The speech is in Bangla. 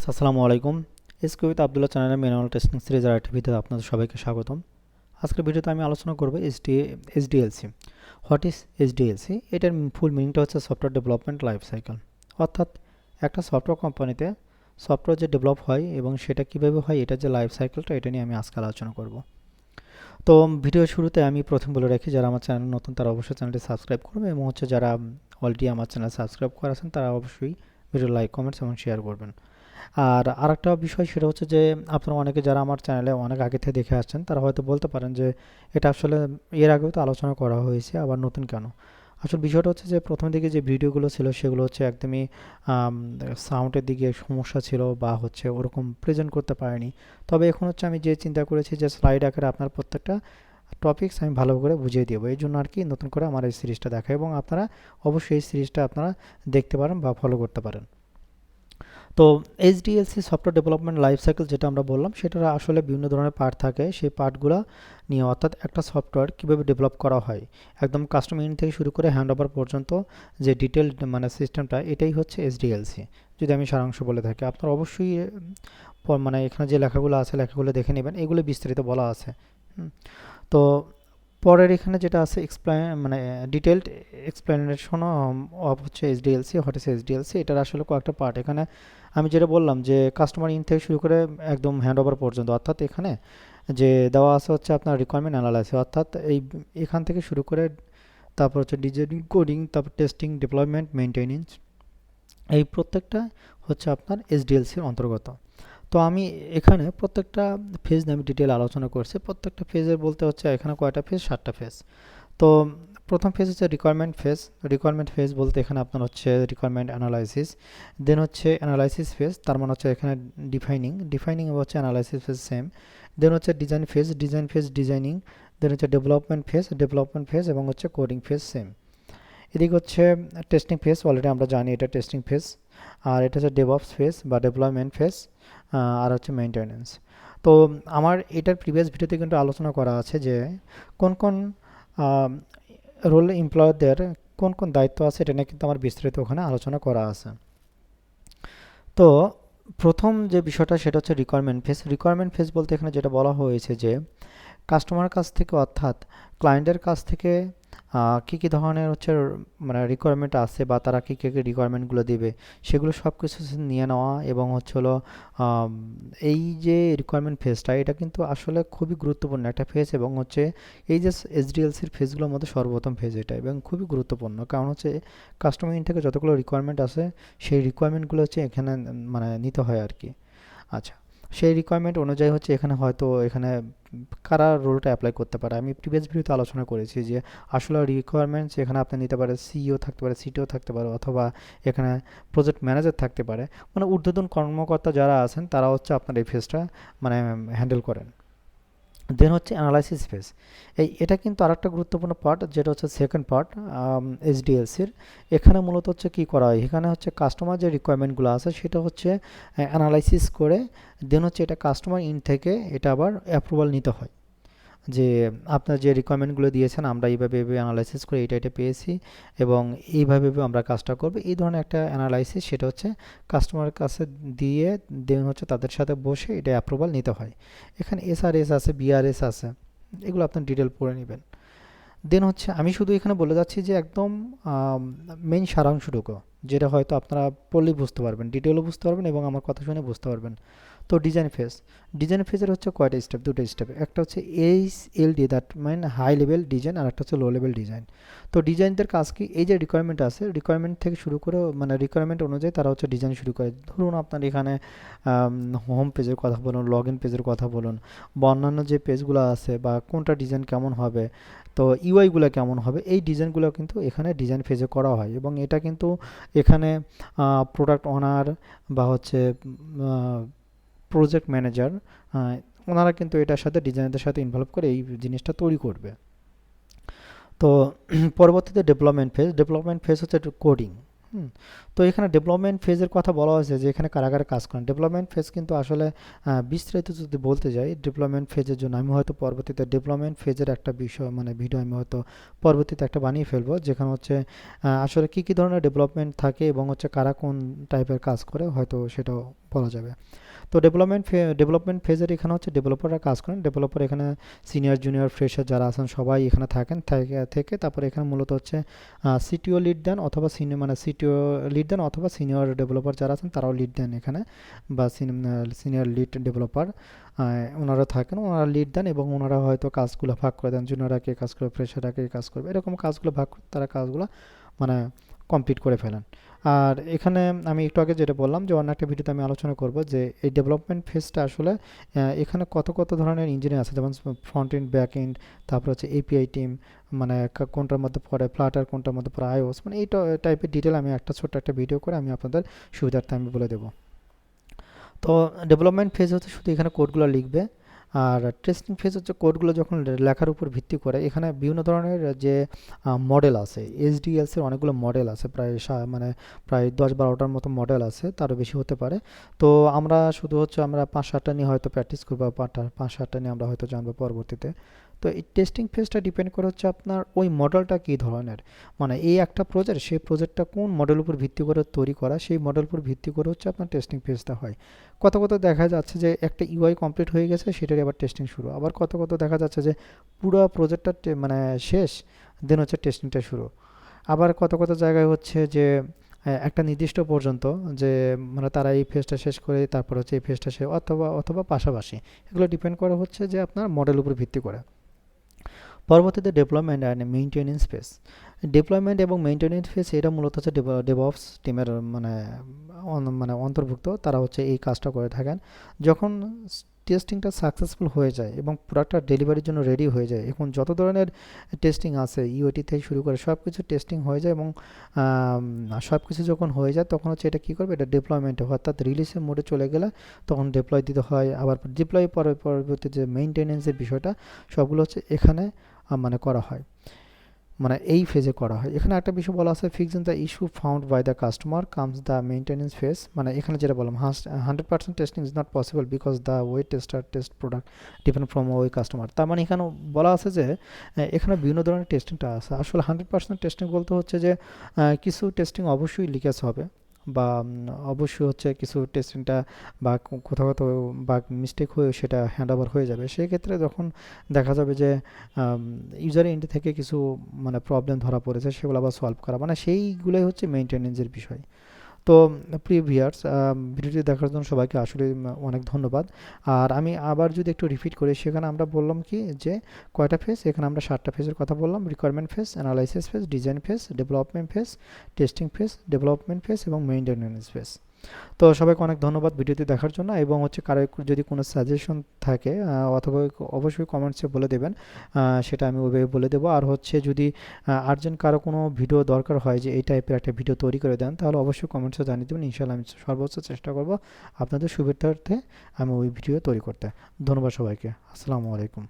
আসসালামু আলাইকুম। এসকে উইথ আবদুল্লাহ চ্যানেলের ম্যানুয়াল টেস্টিং সিরিজের আরেকটি ভিডিওতে আপনাদের সবাইকে স্বাগতম। আজকের ভিডিওতে আমি আলোচনা করব এসডিএলসি। What is এসডিএলসি? এটার ফুল মিনিংটা হচ্ছে সফটওয়্যার ডেভেলপমেন্ট লাইফ সাইকেল। অর্থাৎ একটা সফটওয়্যার কোম্পানিতে সফটওয়্যার যে ডেভেলপ হয় এবং সেটা কীভাবে হয়, এটার যে লাইফ সাইকেলটা, এটা নিয়ে আমি আজকে আলোচনা করব। তো ভিডিওর শুরুতে আমি প্রথম বলে রাখি, যারা আমার চ্যানেল নতুন তারা অবশ্যই চ্যানেলটি সাবস্ক্রাইব করবে, এবং যারা অলরেডি আমার চ্যানেল সাবস্ক্রাইব করে আছেন তারা অবশ্যই ভিডিও লাইক, কমেন্টস এবং শেয়ার করবেন। আর আরেকটা বিষয় সেটা হচ্ছে যে আপনারা অনেকে যারা আমার চ্যানেলে অনেক আগে থেকে দেখে আসছেন তারা হয়তো বলতে পারেন যে এটা আসলে এর আগেও তো আলোচনা করা হয়েছে, আবার নতুন কেন? আসলে বিষয়টা হচ্ছে যে প্রথম দিকে যে ভিডিওগুলো ছিল সেগুলো হচ্ছে একদমই সাউন্ডের দিকে সমস্যা ছিল, বা ওরকম প্রেজেন্ট করতে পারিনি। তবে এখন আমি যে চিন্তা করেছি যে স্লাইড আকারে আপনার প্রত্যেকটা টপিকস আমি ভালো করে বুঝিয়ে দেবো, এই জন্য আর কি নতুন করে আমার এই সিরিজটা দেখা, এবং আপনারা অবশ্যই এই সিরিজটা আপনারা দেখতে পারেন বা ফলো করতে পারেন। তো এইচডিএলসি সফটওয়্যার ডেভেলপমেন্ট লাইফ সাইকেল যেটা আমরা বললাম, সেটার আসলে বিভিন্ন ধরনের পার্ট থাকে। সেই পার্টগুলো নিয়ে, অর্থাৎ একটা সফটওয়্যার কীভাবে ডেভেলপ করা হয় একদম কাস্টমার ইন থেকে শুরু করে হ্যান্ড ওভার পর্যন্ত যে ডিটেল সিস্টেমটা, এটাই হচ্ছে এইচডিএলসি। যদি আমি সারাংশ বলে থাকি, আপনারা অবশ্যই এখানে যে লেখাগুলো আছে লেখাগুলো দেখে নেবেন, এগুলো বিস্তারিত বলা আছে। তো পরের এখানে যেটা আছে detailed explanation of HDLC. What is HDLC? এটার আসলে কয়েকটা পার্ট। এখানে আমি যেটা বললাম যে কাস্টমার ইন থেকে শুরু করে একদম হ্যান্ড ওভার পর্যন্ত, অর্থাৎ এখানে যে দেওয়া আছে আপনার রিকোয়ারমেন্ট অ্যানালাইসিস, অর্থাৎ এখান থেকে শুরু করে তারপর ডিজাইনিং, কোডিং, তারপর টেস্টিং, ডিপ্লয়মেন্ট, মেইনটেনেন্স, এই প্রত্যেকটা আপনার এইচডিএলসির অন্তর্গত। তো আমি এখানে প্রত্যেকটা ফেজ নিয়ে আমি ডিটেল আলোচনা করছি। প্রত্যেকটা ফেজের বলতে এখানে কয়টা ফেজ? 7টা ফেজ। তো প্রথম ফেজ হচ্ছে রিকোয়ারমেন্ট ফেজ। রিকোয়ারমেন্ট ফেজ বলতে এখানে আপনার রিকোয়ারমেন্ট অ্যানালাইসিস, দেন অ্যানালাইসিস ফেজ, তার মানে এখানে ডিফাইনিং অ্যানালাইসিস ফেজ সেম। দেন ডিজাইন ফেজ, ডিজাইনিং। দেন ডেভেলপমেন্ট ফেজ এবং কোডিং ফেজ সেম। এদিকে টেস্টিং ফেজ, অলরেডি আমরা জানি এটা টেস্টিং ফেজ। আর এটা ডেভঅপস ফেজ বা ডেভেলপমেন্ট ফেজ, আর মেইনটেনেন্স। তো আমার এটার প্রিভিয়াস ভিডিওতে কিন্তু আলোচনা করা আছে যে কোন কোন রোল এমপ্লয়ারদের কোন কোন দায়িত্ব আছে, এটা নিয়ে কিন্তু আমার বিস্তারিত ওখানে আলোচনা করা আছে। তো প্রথম যে বিষয়টা সেটা হচ্ছে রিকোয়ারমেন্ট ফেজ। রিকোয়ারমেন্ট ফেজ বলতে এখানে যেটা বলা হয়েছে যে কাস্টমারের কাছ থেকে, অর্থাৎ ক্লায়েন্টের কাছ থেকে কী কী ধরনের রিকোয়ারমেন্ট আছে, বা তারা কী কী রিকোয়ারমেন্টগুলো দেবে, সেগুলো সব কিছু নিয়ে নেওয়া। এবং এই যে রিকোয়ারমেন্ট ফেজটা, এটা কিন্তু আসলে খুবই গুরুত্বপূর্ণ একটা ফেজ, এবং এই যে এইচডিএলসির ফেজগুলোর মধ্যে সর্বপ্রথম ফেজ এটা, এবং খুবই গুরুত্বপূর্ণ। কারণ কাস্টমার ইন থেকে যতগুলো রিকোয়ারমেন্ট আছে সেই রিকোয়ারমেন্টগুলো এখানে নিতে হয় আর কি। আচ্ছা, সেই রিকোয়ারমেন্ট অনুযায়ী এখানে কারা রোলটা অ্যাপ্লাই করতে পারে। আমি প্রিভিয়াস ভিডিওতে আলোচনা করেছি যে আসলে রিকোয়ারমেন্টস এখানে আপনি নিতে পারে, সিইও থাকতে পারে, সিটিও থাকতে পারে, অথবা এখানে প্রজেক্ট ম্যানেজার থাকতে পারে। ঊর্ধ্বতন কর্মকর্তা যারা আছেন তারা আপনার এই ফেজটা হ্যান্ডেল করেন। দেন অ্যানালাইসিস ফেজ। এটা কিন্তু আরেকটা গুরুত্বপূর্ণ পার্ট, যেটা সেকেন্ড পার্ট এইচডিএলসির। এখানে মূলত কী করা হয়, এখানে কাস্টমার যে রিকোয়ারমেন্টগুলো আছে সেটা অ্যানালাইসিস করে, দেন এটা কাস্টমার ইন থেকে এটা আবার অ্যাপ্রুভাল নিতে হয় যে আপনার যে রিকোয়ারমেন্টগুলো দিয়েছেন আমরা এইভাবে অ্যানালাইসিস করে এটা পেয়েছি, এবং এইভাবে আমরা কাজটা করব। এই ধরনের একটা অ্যানালাইসিস সেটা কাস্টমারের কাছে দিয়ে, দেন তাদের সাথে বসে এটা অ্যাপ্রুভাল নিতে হয়। এখানে এসআরএস আছে, বিআরএস আছে, এগুলো আপনার ডিটেল পড়ে নেবেন। দেন আমি শুধু এখানে বলে যাচ্ছি যে একদম মেইন সারাংশটুকু, যেটা হয়তো আপনারা পড়লেই বুঝতে পারবেন, ডিটেলও বুঝতে পারবেন এবং আমার কথা শুনে বুঝতে পারবেন। তো ডিজাইন ফেজের কয়টা স্টেপ? দুটো স্টেপ। একটা এইচএলডি, দ্যাট হাই লেভেল ডিজাইন, আর একটা লো লেভেল ডিজাইন। তো ডিজাইনদের কাজ কি? এই যে রিকোয়ারমেন্ট আছে, রিকোয়ারমেন্ট থেকে শুরু করে রিকোয়ারমেন্ট অনুযায়ী তারা ডিজাইন শুরু করে। ধরুন আপনার এখানে হোম পেজের কথা বলুন, লগ ইন পেজের কথা বলুন, বা অন্যান্য যে পেজগুলো আছে, বা কোনটা ডিজাইন কেমন হবে, তো ইউআইগুলো কেমন হবে, এই ডিজাইনগুলো কিন্তু এখানে ডিজাইন ফেজে করা হয়। এবং এটা কিন্তু এখানে প্রোডাক্ট ওনার বা প্রজেক্ট ম্যানেজার, ওনারা কিন্তু এটার সাথে ডিজাইনারদের সাথে ইনভলভ করে এই জিনিসটা তৈরি করবে। তো পরবর্তীতে ডেভেলপমেন্ট ফেজ কোডিং। তো এখানে ডেভেলপমেন্ট ফেজের কথা বলা হয়েছে যে এখানে কারা কারা কাজ করেন। ডেভেলপমেন্ট ফেজ কিন্তু আসলে বিস্তারিত যদি বলতে যাই, ডেভেলপমেন্ট ফেজের জন্য আমি হয়তো পরবর্তীতে ডেভেলপমেন্ট ফেজের একটা বিষয় ভিডিও আমি হয়তো পরবর্তীতে একটা বানিয়ে ফেলবো, যেখানে আসলে কী কী ধরনের ডেভেলপমেন্ট থাকে এবং কারা কোন টাইপের কাজ করে, হয়তো সেটাও বলা যাবে। তো ডেভেলপমেন্ট ফেজের এখানে হচ্ছে ডেভেলপাররা কাজ করেন। ডেভেলপার এখানে সিনিয়র জুনিয়র ফ্রেশার যারা আছেন সবাই এখানে থাকেন, থেকে তারপরে এখানে মূলত হচ্ছে সিটিও লিড দেন অথবা সিটিও লিড দেন অথবা সিনিয়র ডেভেলপার যারা আছেন তারাও লিড দেন এখানে, বা সিনিয়র লিড ডেভেলপার ওনারা থাকেন, ওনারা লিড দেন এবং ওনারা হয়তো কাজগুলো ভাগ করে দেন, জুনিয়ররা কে কাজ করবে, ফ্রেশাররা কে কাজ করবে, এরকম কাজগুলো ভাগ করে তারা কাজগুলো মানে কমপ্লিট করে ফেলেন। আর এখানে আমি একটু আগে যেটা বললাম যে অন্য একটা ভিডিওতে আমি আলোচনা করব যে এই ডেভেলপমেন্ট ফেজটা আসলে এখানে কত কত ধরনের ইঞ্জিনিয়ার আছে, যেমন ফ্রন্ট এন্ড ব্যাক এন্ড, তারপর হচ্ছে এপিআই টিম, মানে কোনটার মধ্যে পড়ে ফ্লাটার, কোনটার মধ্যে পড়ে আইওএস, মানে এই টাইপের ডিটেল আমি একটা ছোট্ট একটা ভিডিও করে আমি আপনাদের সুবিধার্থে আমি বলে দেবো। তো ডেভেলপমেন্ট ফেজ হচ্ছে শুধু এখানে কোডগুলো লিখবে, আর টেস্টিং ফেজ হচ্ছে কোডগুলো যখন লেখার উপর ভিত্তি করে এখানে বিভিন্ন ধরনের যে মডেল আছে, এসডিএলসির অনেকগুলো মডেল আছে, প্রায় 10-12টার মতো মডেল আছে, তারও বেশি হতে পারে। তো আমরা শুধু হচ্ছে আমরা 5-7টা নিয়ে হয়তো প্র্যাকটিস করবো, 5-7টা নিয়ে আমরা হয়তো জানবো পরবর্তীতে। তো এই টেস্টিং ফেজটা ডিপেন্ড করে হচ্ছে আপনার ওই মডেলটা কী ধরনের, মানে এই একটা প্রজেক্ট, সেই প্রজেক্টটা কোন মডেল উপর ভিত্তি করে তৈরি করা, সেই মডেল উপর ভিত্তি করে হচ্ছে আপনার টেস্টিং ফেজটা হয়। কত কত দেখা যাচ্ছে যে একটা ইউআই কমপ্লিট হয়ে গেছে, সেটারই আবার টেস্টিং শুরু, আবার কত কত দেখা যাচ্ছে যে পুরো প্রজেক্টটা মানে শেষ, দেন হচ্ছে টেস্টিংটা শুরু। আবার কত কত জায়গায় হচ্ছে যে একটা নির্দিষ্ট পর্যন্ত, যে মানে তারা এই ফেজটা শেষ করে তারপর হচ্ছে এই ফেজটা শেষ, অথবা অথবা পাশাপাশি, এগুলো ডিপেন্ড করে হচ্ছে যে আপনার মডেল উপর ভিত্তি করে। পরবর্তীতে development and maintenance phase. Deployment এবং মেইনটেনেন্স ফেজ এটা মূলত হচ্ছে ডেভঅপস টিমের মানে অন্তর্ভুক্ত, তারা হচ্ছে এই কাজটা করে থাকেন। যখন টেস্টিংটা সাকসেসফুল হয়ে যায় এবং প্রোডাক্টটা ডেলিভারির জন্য রেডি হয়ে যায়, এখন যত ধরনের টেস্টিং আছে ইউআইটি থেকে শুরু করে সব কিছু টেস্টিং হয়ে যায় এবং সব কিছু যখন হয়ে যায় তখন হচ্ছে এটা কী করবে, এটা ডেপ্লয়মেন্টে অর্থাৎ রিলিজের মোডে চলে গেলে তখন ডিপ্লয় দিতে হয়। আবার ডিপ্লয় পরবর্তী যে মেইনটেনেন্সের বিষয়টা সবগুলো হচ্ছে এখানে মানে করা হয়, মানে এই ফেজে করা হয়। এখানে একটা বিষয় বলা আছে, fixing the issue found by the customer comes the maintenance phase, মানে এখানে যেটা বললাম 100% testing is not possible because the way tester test product depend from ওই কাস্টমার। তার মানে এখানে বলা আছে যে এখানে বিভিন্ন ধরনের টেস্টিংটা আছে। আসলে 100% টেস্টিং বলতে হচ্ছে যে কিছু টেস্টিং অবশ্যই লিকেজ হবে, বা অবশ্যই হচ্ছে কিছু টেস্টিংটা বা কোথাও কোথাও বা মিস্টেক হয়ে সেটা হ্যান্ড ওভার হয়ে যাবে। সেই ক্ষেত্রে যখন দেখা যাবে যে ইউজার এন্ড থেকে কিছু মানে প্রবলেম ধরা পড়েছে, সেগুলো আবার সলভ করা, মানে সেইগুলোই হচ্ছে মেইনটেনেন্সের বিষয়। তো প্রিয় ভিউয়ার্স, ভিডিওটি দেখার জন্য সবাইকে আসলে অনেক ধন্যবাদ। আর আমি আবার যদি একটু রিপিট করি, সেখানে আমরা বললাম কি যে কয়টা ফেজ, এখানে আমরা 7টা ফেজের কথা বললাম: requirement phase, analysis phase, design phase, development phase, testing phase, development phase এবং মেইনটেনেন্স ফেজ। তো সবাইকে অনেক ধন্যবাদ ভিডিওটি দেখার জন্য, এবং হচ্ছে কারো যদি কোনো সাজেশন থাকে অথবা অবশ্যই কমেন্টসে বলে দেবেন, সেটা আমি ওইভাবে বলে দেবো। আর হচ্ছে যদি আর্জেন্ট কারো কোনো ভিডিও দরকার হয় যে এই টাইপের একটা ভিডিও তৈরি করে দেন, তাহলে অবশ্যই কমেন্টসে জানিয়ে দেবেন। ইনশাআল্লাহ আমি সর্বোচ্চ চেষ্টা করব আপনাদের সুবিধার্থে আমি ওই ভিডিও তৈরি করতে। ধন্যবাদ সবাইকে। আসসালামু আলাইকুম।